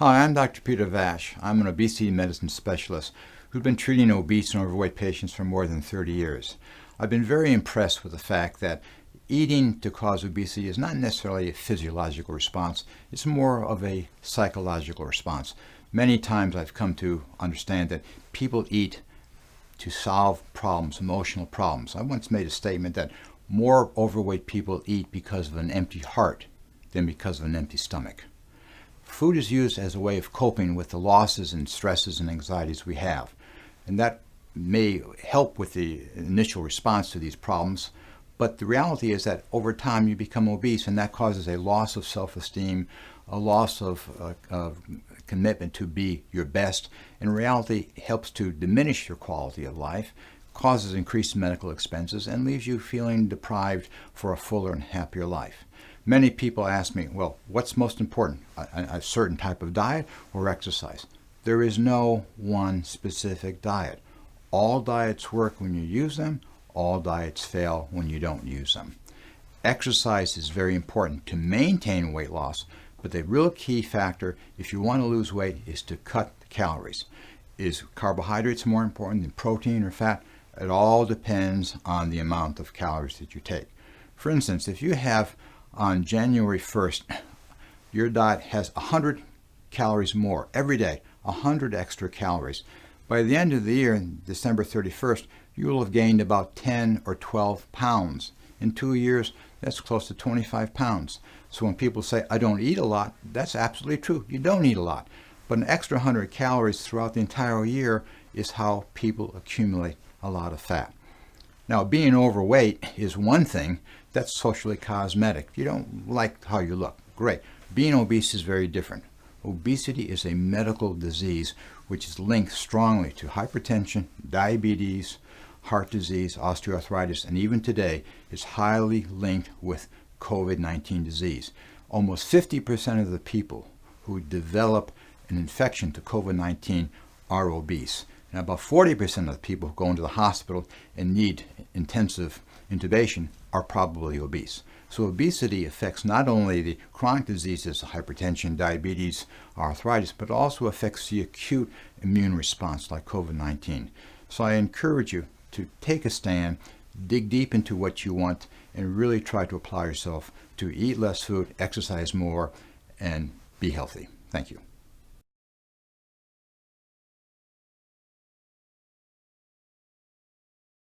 Hi, I'm Dr. Peter Vash. I'm an obesity medicine specialist who's been treating obese and overweight patients for more than 30 years. I've been very impressed with the fact that eating to cause obesity is not necessarily a physiological response, it's more of a psychological response. Many times I've come to understand that people eat to solve problems, emotional problems. I once made a statement that more overweight people eat because of an empty heart than because of an empty stomach. Food is used as a way of coping with the losses and stresses and anxieties we have. And that may help with the initial response to these problems, but the reality is that over time you become obese, and that causes a loss of self-esteem, a loss of commitment to be your best. In reality, it helps to diminish your quality of life, causes increased medical expenses, and leaves you feeling deprived for a fuller and happier life. Many people ask me, well, what's most important, a certain type of diet or exercise? There is no one specific diet. All diets work when you use them. All diets fail when you don't use them. Exercise is very important to maintain weight loss, but the real key factor if you want to lose weight is to cut the calories. Is carbohydrates more important than protein or fat? It all depends on the amount of calories that you take. For instance, if you have on January 1st, your diet has 100 calories more every day, 100 extra calories. By the end of the year, December 31st, you will have gained about 10 or 12 pounds. In 2 years, that's close to 25 pounds. So when people say, I don't eat a lot, that's absolutely true. You don't eat a lot. But an extra 100 calories throughout the entire year is how people accumulate a lot of fat. Now, being overweight is one thing. That's socially cosmetic. If you don't like how you look, great. Being obese is very different. Obesity is a medical disease which is linked strongly to hypertension, diabetes, heart disease, osteoarthritis, and even today is highly linked with COVID-19 disease. Almost 50% of the people who develop an infection to COVID-19 are obese. And about 40% of the people who go into the hospital and need intensive intubation are probably obese. So obesity affects not only the chronic diseases, hypertension, diabetes, arthritis, but also affects the acute immune response like COVID-19. So I encourage you to take a stand, dig deep into what you want, and really try to apply yourself to eat less food, exercise more, and be healthy. Thank you.